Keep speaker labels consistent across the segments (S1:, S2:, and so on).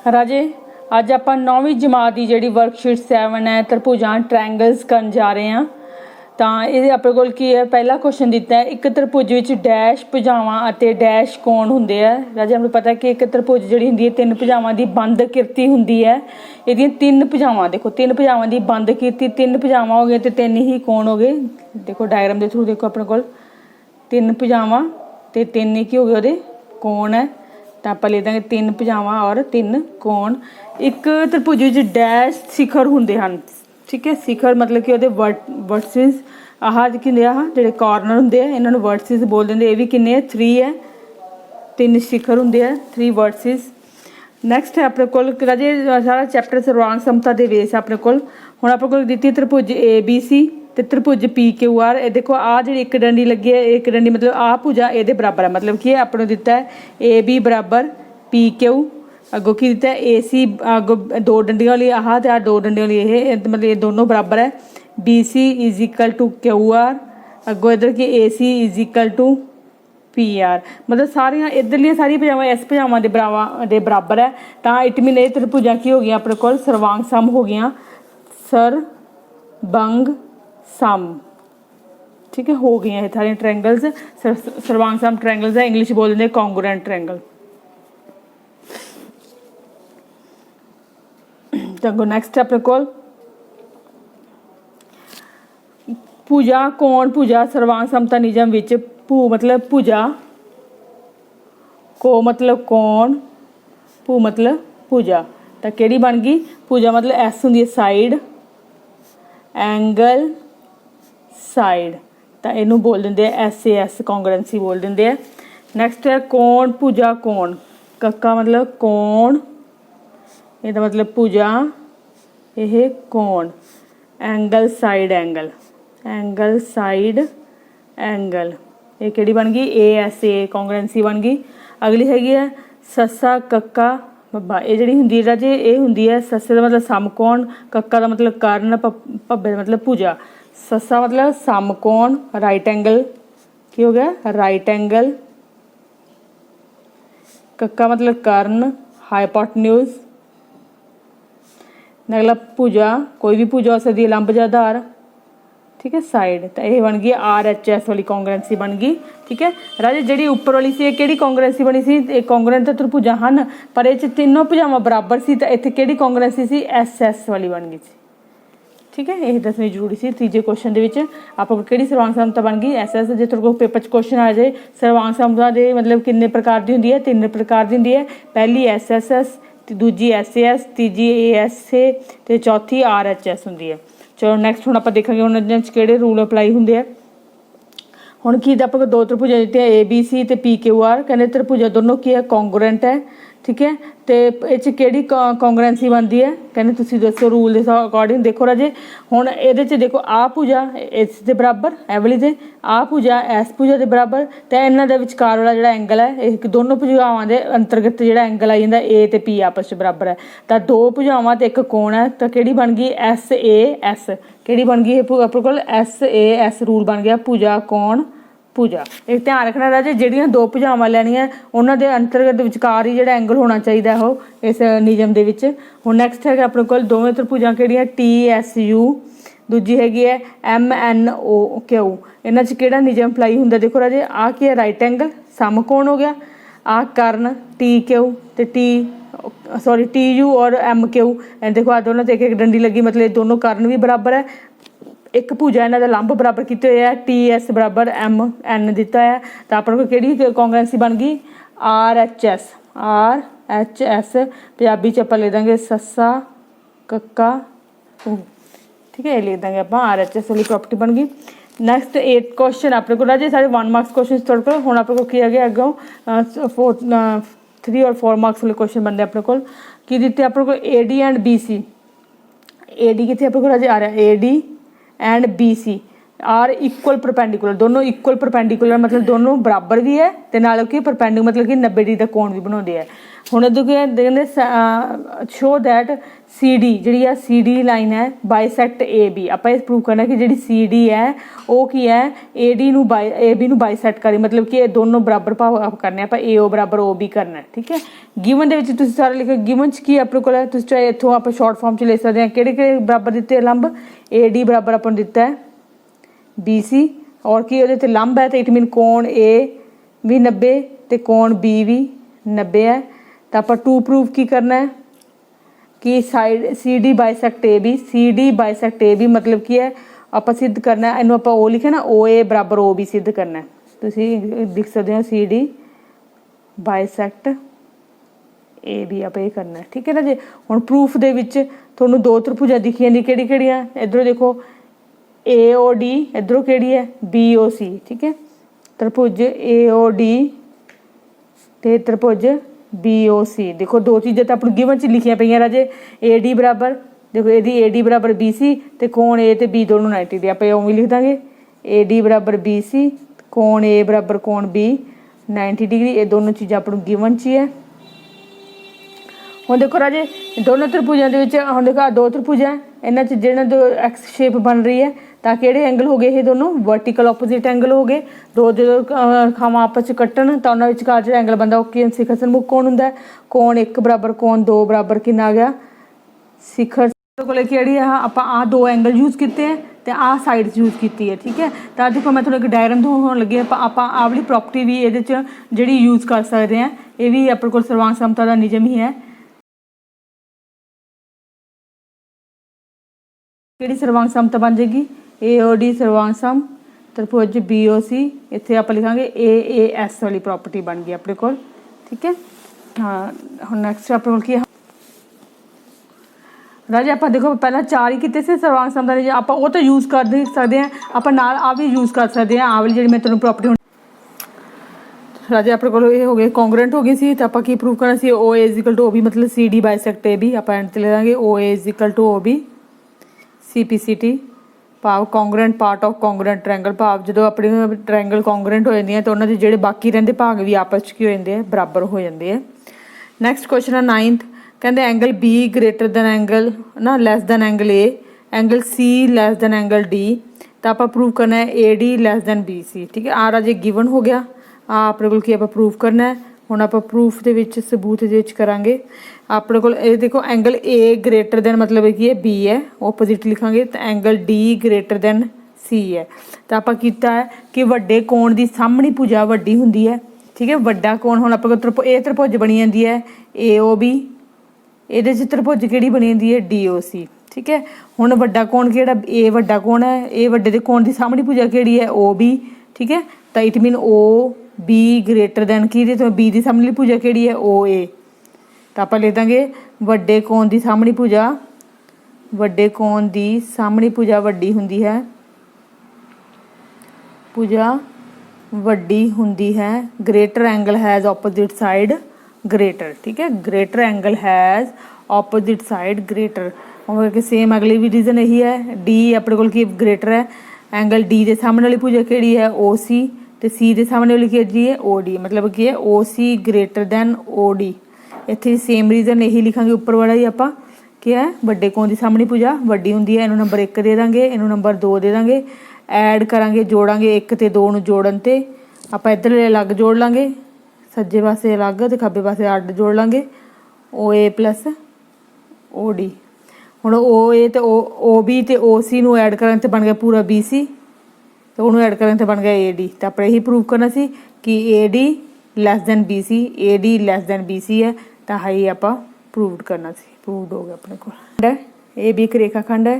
S1: राजे अज आप 9वीं जमात की जी वर्कशीट 7 है त्रिभुजां ट्रायंगल्स करन जा रहे हैं। तो ये अपने कोल की है, पहला क्वेश्चन दिता है एक त्रिभुज विच डैश भुजावां अते डैश कोण हुंदे है। राजे हमें पता है कि एक त्रिभुज जिहड़ी हुंदी है 3 भुजावां की बंद किरती हुंदी है। इहदियां 3 भुजावां देखो 3 भुजावां की बंद किरती 3 भुजावां हो गए तो 3 ही कोण हो गए। देखो डायग्राम के थ्रू देखो अपने कोल 3 भुजावां ते 3 ही हो गए उहदे कोण है। तो आप लिख देंगे 3 भुजावां और 3 कोण। एक त्रिभुज विच डैश शिखर हुंदे हन, ठीक है। शिखर मतलब कि वर्टिस आह किन्ने आह जिहड़े कॉर्नर हुंदे हैं इन्हां नूं वर्टिस बोल देंगे। ये भी किन्ने 3 है, 3 शिखर हुंदे हैं 3 वर्टिस। नैक्सट है अपने कोल राजे सारा चैप्टर सर्वांग समता दे बेस अपने कोल। हुण अपने कोल दित्ती त्रिभुज ABC ते त्रिभुज PQR। ये देखो आ जी एक डंडी लगी है, एक डंडी मतलब आ भुजा ये बराबर है, मतलब कि अपने दिता है AB बराबर PQ। अगों की दिता है AC अगों 2 डंडियों वाली आह ते आ 2 डंडियों वाली ये मतलब ये दोनों बराबर है। BC is equal to QR। अगों इधर की AC is equal to PR। मतलब सारिया इधरलियां सारी भुजावां इस भुजावां दे बराबर है। तो इट मीन ये त्रिभुजां की हो गई अपने कोल सर्वांग सम हो गई, सर्वंग सम, ठीक है, हो गई है सारी ट्रायंगल्स सर्वांग सम ट्रायंगल्स है। इंग्लिश बोल देंगे कॉन्ग्रुएंट ट्रायंगल। तो नैक्सट अपने कोल भुजा कोण भुजा सर्वांग समता नियम विच भू मतलब भुजा, को मतलब कोण, भू मतलब भुजा। तो केड़ी बन गई भुजा मतलब एस हुंदी है साइड, एंगल साइड। तो इनू बोल देंगे SAS कॉन्ग्रुएंसी बोल देंगे। नैक्सट है कोण भुजा कोण, कक्का मतलब कोण, ਇਹਦਾ मतलब भुजा यह कोण, angle side angle, angle side angle. ये केड़ी बन गई ASA कॉन्ग्रुएंसी बन गई। अगली हैगी है ससा कक्का बब्बा। ये जी हुंदी राजे ये हुंदी है ससे का मतलब समकोण, कक्का का मतलब कर्ण, भब्बे का मतलब भुजा। ससा मतलब समकोण राइट एंगल की हो गया राइट एंगल, कक्का मतलब कर्ण हाइपोटेन्यूज। अगला भुजा कोई भी भुजा हो सकती है लंब या आधार, ठीक है, साइड। तो यह बन गई RHS वाली कॉन्ग्रुएंसी बन गई, ठीक है। राजे जी उपर वाली सी कि कॉन्ग्रुएंसी बनी सी कॉन्ग्रुएंट तो त्रिभुजा हैं पर ये तीनों भुजावां बराबर सी। तो इत्थे कि कॉन्ग्रुएंसी सी SS वाली बन गई सी, ठीक है। यह दसनी जरूरी सी। तीजे क्वेश्चन के आपको कि सर्वांग समता बन गई SS। जो तेरे को पेपर क्वेश्चन आ जाए सर्वांग समता दे मतलब किन्ने प्रकार की होंगी है, 3 प्रकार की होंगी है। पहली SSS, दूजी SAS, तीजी ASA ते चौथी RHS होंगी है। चलो नैक्सट हुण आपां देखांगे हुण इहदे विच किहड़े रूल अप्लाई होंदे आ। हुण की आपां 2 त्रिभुजां दित्तियां ABC ते PQR। कहंदे त्रिभुजा दोनों की है कॉन्ग्रुएंट है, ठीक है। तो ये किहड़ी कॉन्ग्रुएंसी बनती है कहंदे तुसीं दसो रूल के अकॉर्डिंग। देखो राजे हुण इहदे च देखो आ भुजा इस दे बराबर ए वाली दे, आ भुजा इस भुजा के बराबर। तो इन्हां दे विचकार वाला जिहड़ा एंगल है एक दोनों भुजावां दे अंतर्गत जिहड़ा एंगल आ जांदा A ते P आपस च बराबर है। तो 2 भुजावां ते एक कोण है। तो किहड़ी बन गई SAS। किहड़ी बन गई अपने कोल SAS रूल बन गया भुजा कोण भुजा। एक ध्यान रखना राजे जिहड़ियां 2 भुजावां लैणियां उन्हां दे अंतर्गत विचकार ही जिहड़ा एंगल होना चाहिए हो इस नियम दे विच। हुण नैक्सट है अपने कोल दोवें त्रिभुजां किहड़ियां TSU, दूजी हैगी है MNOQ। इन्हां च किहड़ा नियम अप्लाई हुंदा देखो राजे आ की है राइट एंगल समकोण हो गया, आ कर्ण TQ ते TU और MQ। देखो आ दोनों ते एक डंडी लगी मतलब दोनों कर्ण भी बराबर है। एक भुजा इन्हां दा लंब बराबर किते हुए है TS बराबर MN दिता है। तो अपने को किहड़ी कॉन्ग्रुएंसी बन गई RHS पंजाबी च आपां लिख देंगे ससा कक्का ऊ, ठीक है। ये लिख देंगे आपां RHS वाली प्रॉपर्टी बन गई। नैक्सट 8 क्वेश्चन अपने को राजे सारे 1 मार्क्स क्वेश्चन थोड़े को हुण अपने को की है अगों 3 और 4 मार्क्स वाले क्वेश्चन बनते अपने को की दिते अपने को AD एंड BC। AD कितने अपने को राजे आ रहा AD and BC। Are equal perpendicular, दोनों इक्वल परपेंडिकुलर मतलब दोनों बराबर भी है ते नाल कि परपेंडिकुलर मतलब कि 90 डिग्री का कोण भी बनाते हैं। हुण कहते show that C D G C D line है बाइसैक्ट ए बी, आप प्रूव करना कि जी सी डी है वो की है ए डी ए बी बाइसैक्ट करी, मतलब कि दोनों बराबर भाव करने आप ए ओ बराबर ओ बी करना है। ठीक है, गिवन दे विच तुसीं सारा लिखो, गिवन च की अपने को तुसीं चाहे इत्थों आप शॉर्ट फॉर्म च ले सकते हैं किहड़े बराबर दिते लंब ए डी बराबर अपन दिता है बी सी और की वो लंब है तो इट मीन कोण ए भी 90 तो कोण बी भी 90 है। तो आप टू प्रूव की करना है कि side C D bisect A B, C D bisect A B मतलब की है आप सिद्ध करना है, इनू आप ओ लिखे ना ओ ए बराबर ओ बी सिद्ध करना है। तुसीं लिख सकते हो सी डी बाइसैक्ट ए बी आप ये करना है। ठीक है ना जी। हुण प्रूफ दे विच तुहानूं दो त्रिभुजां दिखी जांदी किहड़ी-किहड़ियां, इधरों देखो ए ओ डी, इधरों केड़ी है बी ओ सी। ठीक है, त्रिभुज ए ओ डी ते त्रिभुज बी ओ सी, देखो दो चीज़ें तो अपने गिवन च लिखिया पई राजे, ए डी बराबर देखो यदि ए डी बराबर बी सी तो कोण ए तो बी दोनों 90 डिग्री, आप उवें लिख देंगे ए डी बराबर बी सी कोण ए बराबर कोण बी 90 डिग्री, ये दोनों चीज़ें अपने गिवन च ही है। हुण देखो राजे दोनों त्रिभुजां दे विच हुण देखो दो त्रिभुज है, इन्हां च जिहड़े दो एक्स शेप बन रही है तो किहड़े एंगल हो गए ये दोनों वर्टिकल ऑपोजिट एंगल हो गए। दो जो रेखावां आपस च कट्टन तो उन्हां विचकार जिहड़ा एंगल बनदा ओह शिखर सन्मुख कोण हुंदा है, कोण 1 बराबर कोण 2 बराबर कितना आ गया शिखर कोल किहड़ी है आपां आ दो एंगल यूज किए हैं तो आ साइड यूज की है। ठीक है, तो देखो मैं तुहानूं एक डायग्राम दिखाउण लगी आपां आ वाली प्रॉपर्टी भी इहदे च जिहड़ी यूज कर सकते हैं, ये भी अपने कोल सर्वांग समता का नियम ही है। किहड़ी सर्वांग समता बन जाएगी ए ओ डी सर्वांग सम त्रिभुज बी ओ सी, इत्थे आप लिखांगे ए एस वाली प्रॉपर्टी बन गई अपने कोल। ठीक है, हाँ हुण नैक्सट अपने कोल की है राजे आप देखो पहला 4 ही कितने से सर्वांग समता ने आप वो तो यूज़ कर सकते हैं, आप नाल आ भी यूज़ कर सकते हैं आ वाली जी मैं तुहानूं प्रॉपर्टी राजे अपने को ये हो गए कॉन्ग्रेंट हो गई सी तो आप की प्रूव करना C O A is equal to O B मतलब C D bisect A B आप एंड ले देंगे O A is equal to O B C P C T भाव congruent part of congruent triangle भाव जो अपने triangle congruent हो जाती है तो उन्होंने जो बाकी रहिंदे भाग भी आपस च की हो जाते हैं बराबर हो जाते हैं। नैक्सट क्वेश्चन है 9th, कहते angle B greater than angle ना less than angle A, angle C less than angle D, तो आप प्रूव करना है A D less than B C. ठीक है, आ राजे गिवन हो गया आ अपने को की आप प्रूव करना है। हुण आप प्रूफ दे विच सबूत दे विच करांगे अपने को देखो एंगल ए ग्रेटर दैन मतलब कि है बी है ओपोजिट लिखांगे तो एंगल डी ग्रेटर दैन सी है। तो आप कीता है कि वड्डे कोण की सामणी भुजा वड्डी हुंदी है। ठीक है, वड्डा कोण हुण अपने को ए त्रिभुज बनी जाती है ए ओ बी, ये त्रिभुज किहड़ी बनी जाती है डी ओ सी। ठीक है, हुण वड्डा कोण किहड़ा ए वड्डा कोण है, ए वड्डे दे कोण की सामणी भुजा किहड़ी है ओ बी। ठीक है, तो it mean O B greater than की तो बी की सामणी भुजा किहड़ी है ओ ए, तो आप लिख देंगे वड्डे कोण की सामणी भुजा वड्डे कोण की सामणी भुजा वड्डी हुंदी है भुजा वड्डी हुंदी है greater angle has opposite side greater. ठीक है, greater angle has opposite side greater और सेम अगली भी रीजन यही है डी अपने को की ग्रेटर है एंगल डी के सामने वाली भुजा किहड़ी है ओ सी तो सी के सामने वाली किहड़ी है ओ डी, मतलब कि है ओ सी ग्रेटर दैन ओ डी। इत्थे सेम रीजन यही लिखांगे उपर वाला ही आप कि है वड्डे कोण की सामणी भुजा वड्डी हुंदी है, इनू नंबर 1 दे देंगे इनू नंबर 2 दे देंगे, ऐड करांगे जोड़ांगे 1 ते 2 नू जोड़न ते आप इधरले अलग जोड़ लांगे सज्जे पासे अलग तो खब्बे पासे अड्ड जोड़ लांगे ओ ए प्लस ओ डी। हुण ओ ए तो ओ बी तो ओ सी नू ऐड करन ते बन गया पूरा बी सी तो उन्होंने ऐड करन ते बन गया ए डी। तो आप यही प्रूव करना सी कि A D less than B C A D less than B C है तो हाई आप प्रूवड करना सी प्रूवड हो गया अपने को। ए बी एक रेखाखंड है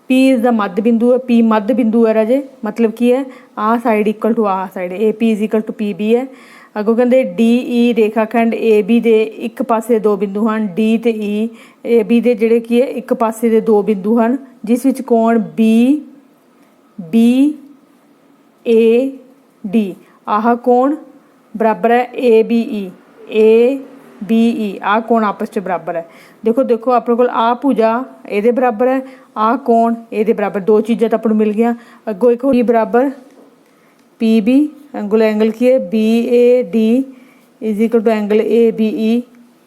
S1: पी इज द मध्य बिंदु है, पी मध्य बिंदु है राजे मतलब की है आ साइड इक्वल टू आ side A P is equal to P B है। अगों कहते डी ई रेखाखंड ए बी दे एक पासे 2 बिंदु हैं डी ते ई ए बी दे जिहड़े की है एक पासे दे 2 बिंदु हैं जिस विच कोण बी बी ए डी आह कोण बराबर है A B E A BE आ कोण आपस च बराबर है। देखो देखो अपने कोल आ भुजा ये बराबर है, आ कोण ये बराबर, दो चीज़ां तो अपने मिल गई। अगों एक होगी बराबर PB, एंगल की है BAD is equal to angle ABE,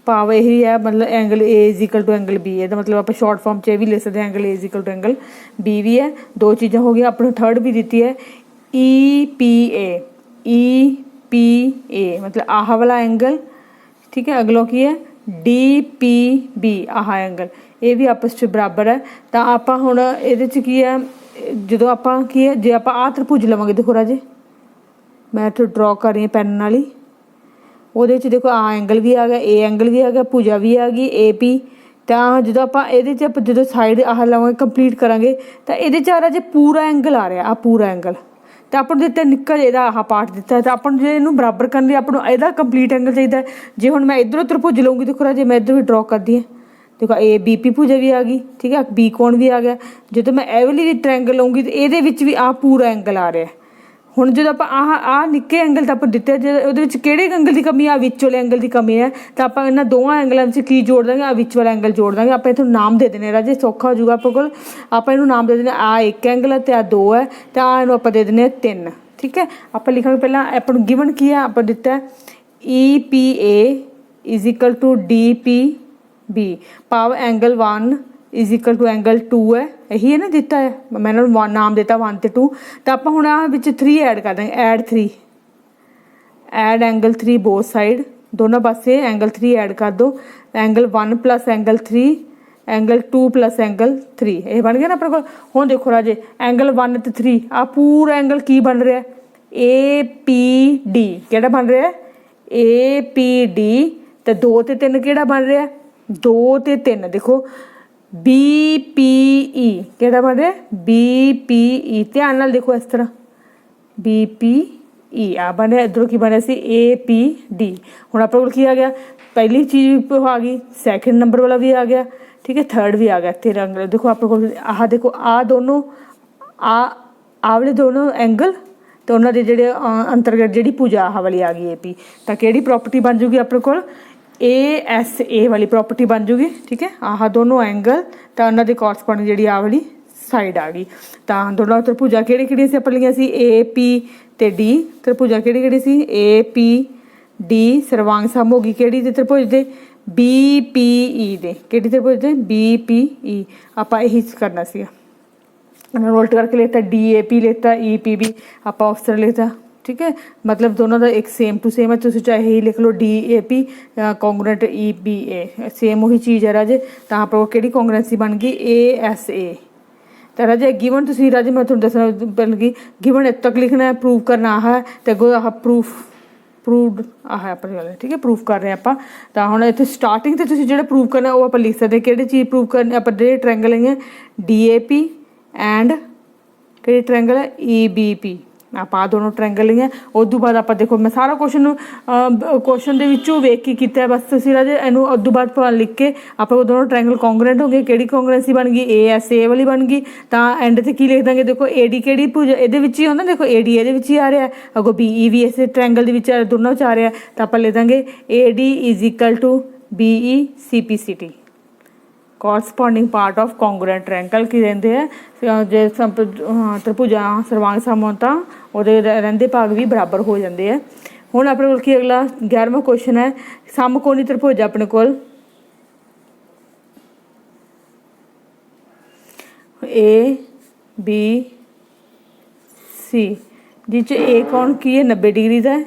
S1: भाव यही है मतलब angle A is equal to angle B है। तो मतलब आप शॉर्ट फॉर्म च भी ले सकते हैं, angle A is equal to angle B भी है। दो चीज़ां हो गई, अपने थर्ड भी दी है EPA मतलब आह वाला एंगल, ठीक है। अगलों की है DPB आह एंगल, ये भी आपस च बराबर है। तो आप हुण ये की है जो आप की है जे आप आ त्रिभुज लवांगे, देखो राजे मैं तो ड्रॉ कर रही हूँ पैन नाल ही, वो देखो आ एंगल भी आ गया, ए एंगल भी आ गया, भुजा भी आ गई AP। तो जो आप जो साइड आह लवांगे कंप्लीट करांगे तो ये आ रहा जो पूरा एंगल आ रहा, आ पूरा एंगल। तो अपन दिता निक्का जिहा आह पार्ट दिता है, तो अपन जो इनू बराबर करने लिए अपन एदा कंप्लीट एंगल चाहिए। जो हुण मैं इधरों त्रिभुज लूँगी, देखो राजे मैं इधर भी ड्रॉ कर दी है, देखो ABP भुजा भी आ गई, ठीक है, B कोण भी आ गया। जो मैं ए वाली ट्रायंगल लूँगी तो ये भी आ पूरा एंगल आ रहा है। हुण जो आप आ निक्के एंगल तो आप दिते किहड़े एंगल की कमी आ, विच वाले एंगल की कमी है। तो आप इन्हां दोवां एंगलों की जोड़ देंगे, आ विच वाला एंगल जोड़ देंगे। आप इथों नाम दे देने राजे, सौखा हो जाऊगा आपको कोल। आप इनू नाम दे देने आ एक एंगल है तो आ दो है, तो आ इनू आप दे देने 3, ठीक है। आप लिखांगे पहला अपन गिवन की है, आप दिता है EPA is equal to DPB पाव angle 1 is equal to angle 2 है, यही है ना दिता है, मैंने नाम देता 1 तो 2। तो आप हुण आ विच 3 ऐड कर देंगे, ऐड एंगल 3 बोथ साइड, दोनों पासे एंगल 3 ऐड कर दो। Angle 1 plus angle 3 angle 2 plus angle 3 ये बन गया ना अपने को। हुण देखो राजे एंगल 1 तो 3 आ पूरा एंगल की बन रहा है APD, केड़ा बन रहा है APD। तो 2 ते 3 केड़ा बन रहा है 2 ते 3, देखो BPE केड़ा बन रहा है BPE, ध्यान नाल देखो इस तरह BPE आ बन रहा, इधरों की बन रहा सी APD। हुण अपने कोल की आ गया, पहली चीज़ आ गई, सैकेंड नंबर वाला भी आ गया, ठीक है, थर्ड भी आ गया, तेरा एंगल। देखो अपने कोल आह देखो आ दोनों आ वाले दोनों एंगल तो उन्होंने जिहड़े अंतर्गत जिहड़ी भुजा आह वाली आ गई AP। तो किहड़ी प्रॉपर्टी बन जूगी अपने कोल ASA वाली प्रॉपर्टी बन जूगी, ठीक है। आह दोनों एंगल तो उन्होंने कॉरस्पॉन्डिंग जिहड़ी आ वाली साइड आ गई। तो दोनों त्रिभुजा किहड़ी सी अपन लिखियां सी AP ते D, त्रिभुजा किहड़ी सी APD, सर्वांग सम हो गई किहड़ी दे त्रिभुज दे BPE दे, किहड़ी त्रिभुज दे BPE। आपां यही करना सी, उल्ट करके लेता DAP लेता EPB आप उस तरह लेता, ठीक है। मतलब दोनों का एक सेम टू सेम है, तो चाहे ही लिख लो DAP कॉन्ग्रुएंट EBA, सेम वही चीज़ है राजे। तो आप कि कॉन्ग्रुएंसी बन गई ASA। तो राजे गिवन तुम राजे मैं थोड़ा दसना बन गई गिवन इतने तक लिखना है, प्रूव करना है तो अगो आह प्रूवड आह अपने वाले, ठीक है, प्रूफ कर रहे हैं आप। तो हम इतने स्टार्टिंग से तुम जो प्रूव करना वो आप लिख सकते हैं, कि चीज़ प्रूव करनी आप ट्रायंगल लेंगे DAP एंड कि ट्रायंगल है EBP, आप आ दोनों ट्रायंगल लिए। उस बाद आप देखो मैं सारा क्वेश्चन वेख के किया, बस तुम राजे इनू उस बाद लिख के आप दोनों ट्रायंगल कॉन्ग्रुएंट हो गए, कि कॉन्ग्रुएंसी बन गई ASA वाली बन गई। तो एंड से की लिख देंगे, देखो AD कि भुजा ये होंगे, देखो AD ये आ रहा है, अगो BE भी इस ट्रायंगल दोनों आ रहा है। तो आप लिख देंगे AD is equal to BE CPCT, corresponding part of congruent triangle की रेंदे है जे त्रिभुजा सर्वांग सम होता ਉਹਦੇ ਰਹਿੰਦੇ ਭਾਗ भी बराबर हो जाते हैं। हुण अपने कोल की अगला 11वां क्वेश्चन है, समकोणी त्रिभुज अपने कोल ABC जिस A कोण की है 90 डिग्री का है,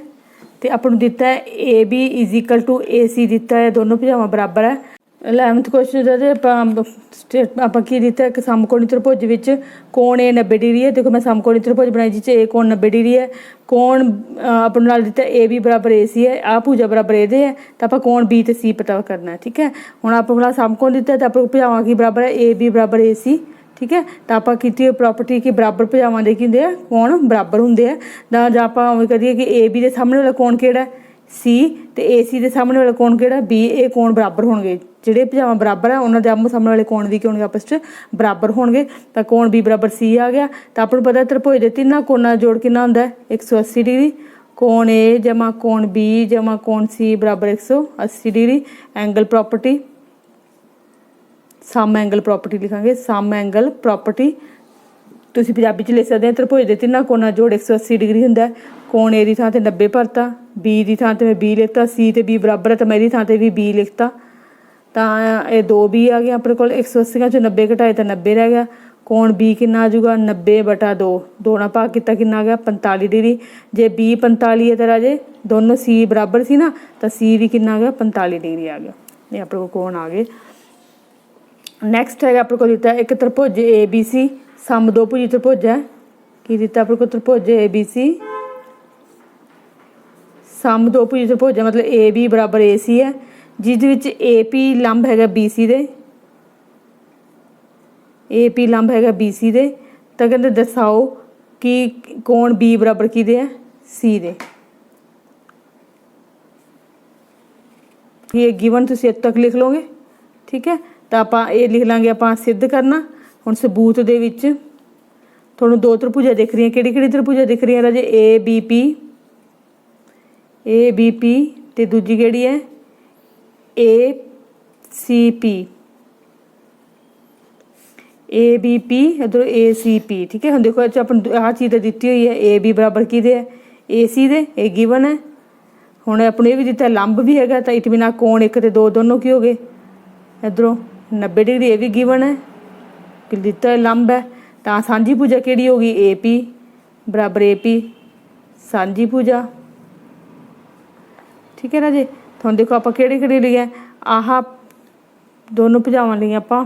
S1: तो अपन दिता है AB is equal to AC दिता है, दोनों भुजावां बराबर है। 11th क्वेश्चन आप की दिता है कि समकोणी त्रिभुज विच कोण A 90 डिग्री है। देखो मैं समकोणी त्रिभुज बनाई जिस A कोण 90 डिग्री है, कोण अपन नाल दिता AB बराबर AC है, आ भुजा बराबर ए है। तो आप कोण B ते C पता करना है, ठीक है। हुण आप समकोण दिता है तो आप भुजावां की बराबर है AB बराबर AC, ठीक है। तो आप की प्रॉपर्टी की बराबर भुजावां दे की हुंदे आ कोण बराबर हुंदे आ। जां आप उवें करिए कि AB दे सामने वाला कोण किहड़ा है C, तो AC दे सामने वाला कोण किहड़ा B, ये कोण बराबर होणगे, ਜਿਹੜੇ ਭੁਜਾਵਾਂ ਬਰਾबर है उन्होंने आमो सामने वाले कोण भी होंगे आपस में बराबर होंगे। तो कोण B बराबर C आ गया। तो आपको पता त्रिभुज के 3 कोणों जोड़ कितना होंदा है 180 डिग्री, कोण ए जमा कोण बी जमा कोण सी बराबर 180 degree. Angle property sum angle property लिखांगे, सम एंगल प्रॉपर्टी तुसीं पंजाबी च लिख सकते हैं त्रिभुज के तिन्ना कोणा जोड़ 180 डिग्री हुंदा है। कोण ए दी थां ते 90 भरता, बी दी थां ते मैं बी लिखता, सी ते बी बराबर है तो मैं थां ते भी बी लिखता। तो ये 2 बी आ गया अपने को, 180 चो 90 घटाए तो 90 रह गया। कोण बी कितना आ जाऊगा 90/2, 2 नाल भाग किता कितना आ गया 45 डिग्री। जे बी 45 है तो राजे दोनों सी बराबर सी ना, तो सी भी कितना आ गया 45 डिग्री आ गया। ये अपने को कोण आ गए। नैक्सट है अपने को दिता है एक त्रिभुज ए बी सी, सम दो भुजी त्रिभुज है कि दिता अपने को त्रिभुज ए बी सी, सम दो भुजी त्रिभुज है मतलब ए बी बराबर ए सी है, जिस विच ए पी लंब हैगा B C they, A P लंब हैगा बी सी दे। तो कहते दसाओ कि कोण बी बराबर किहदे है सी दे। ये गिवन तुसीं इत्थे तक लिख लोगे, ठीक है। तो आपां ये लिख लांगे आपां सिद्ध करना। हुण सबूत दे विच तुहानूं 2 त्रिभुजां दिख रही किहड़ी त्रिभुजां दिख रही राजे ए बी पी ते दूजी किहड़ी है A C P, A B P इधर ए सी पी, ठीक है। हम देखो अपन आह चीज़ दी हुई है ए बी बराबर किहदे है ए सी दे, ये गिवन है। हुण अपने ये भी दिता लंब भी हैगा, तो इट मीन कोण 1 ते 2 दोनों की हो गए इधरों 90 डिग्री, ये भी गिवन है कि दिता है लंब है। तो सांझी भुजा किहड़ी होगी ए पी बराबर ए पी सांझी भुजा, ठीक है राजे। तो हम देखो आप किहड़ी लिया आह दोनों भुजावां लिया आपां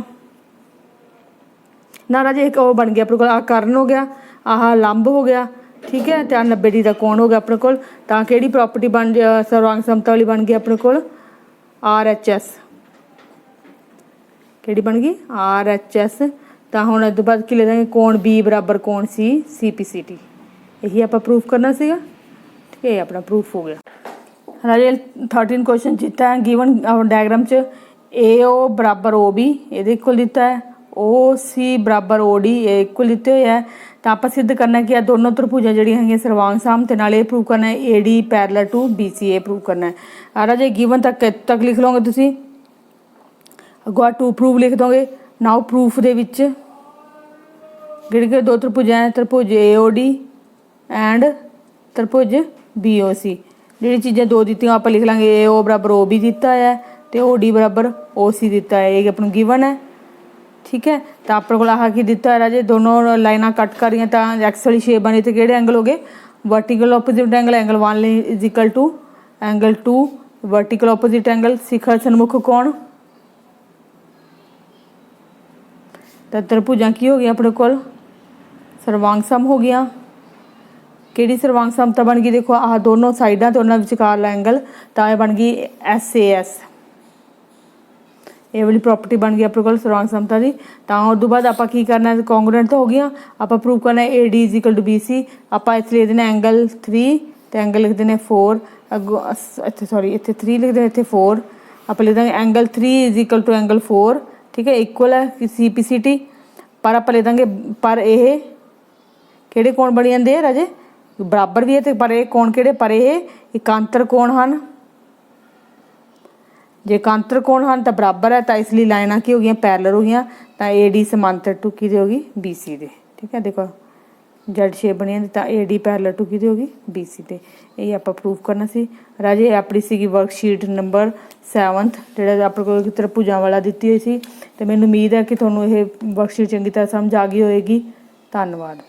S1: ना राजे, एक वो बन गया अपने को आ कर्ण हो गया, आह लंब हो गया, ठीक है। तो 90 डिग्री का कोण हो गया अपने को। तो किहड़ी प्रॉपर्टी बन सर्वांग समता वाली बन गई अपने को RHS, किहड़ी बन गई RHS। तो हुण इस बाद की ले देंगे कोण बी बराबर कोण सी CPCT, यही आप प्रूफ करना सीगा, ठीक है। ये अपना प्रूफ हो गया राजे। 13 क्वेश्चन जीता है गिवन डायग्राम च AO बराबर OB ये इक्वल दिता है, OC बराबर OD ये इक्वल दिते हुए है। तो आप सिद्ध करना कि दोनों त्रिभुजां जिहड़ियां हैगियां सर्वांग साम, ते नाल ये प्रूव करना है AD पैरेलल टू BC ये प्रूव करना है राजे। गिवन तक लिख लोगे तुसीं, अगवा टू प्रूफ लिख दोगे। नाउ प्रूफ दे विच जिहड़े 2 त्रिभुज हैं त्रिभुज AOD एंड त्रिभुज BOC, जिहड़ी चीज़ां 2 दित्तियां आप लिख लांगे AO बराबर OB दिता है तो OD बराबर OC दिता है, ये अपना गिवन है, ठीक है। तो अपने को आह की दिता है राजे दोनों लाइनां कट कर रही तो एक्स वाली शेप बनी, तो किहड़े एंगल हो गए vertical opposite angle, angle 1 is equal to angle 2 vertical opposite angle, शिखर सन्मुख कोण। तो त्रिभुजां की हो गई अपने को सर्वांग सम हो गया। किहड़ी सर्वांग समता बन गई देखो आह दोनों साइडां तो उन्हां विचकारला एंगल, तो यह बन गई SAS, ये वाली प्रॉपर्टी बन गई अपने को सर्वांग समता की। तो उस बाद आप की करना है कॉन्ग्रुएंट तो हो गया, आप प्रूव करना है AD is equal to BC। आप इत्थे लिख देना एंगल 3 तो एंगल लिख देने 4 अगो इत्थे सॉरी इत्थे 3 लिख देने इत्थे 4, आप लिख देंगे angle 3 is equal to angle 4, ठीक है इक्वल है CPCT। पर आप लिख देंगे पर यह किहड़े कोण बन जाते हैं राजे बराबर भी है, तो पर यह कोण किहड़े पर यह एकांतर कोण हैं, जे एकांतर कोण हैं तो बराबर है, तो इसलिए लाइनां की हो गई पैरेलल हो गई। तो AD समांतर टू की होगी BC दे, ठीक है। देखो जेड शेप बनी तो AD पैरेलल टू की होगी BC दे, यही आप प्रूफ करना सी राजे। अपनी सी वर्कशीट नंबर 7 जिहड़ा अपने को त्रिभुजां वाला दित्ती हुई सी। तो मैनूं उम्मीद है कि तुहानूं ये वर्कशीट चंगी तरह समझ आ गई होएगी। धन्नवाद।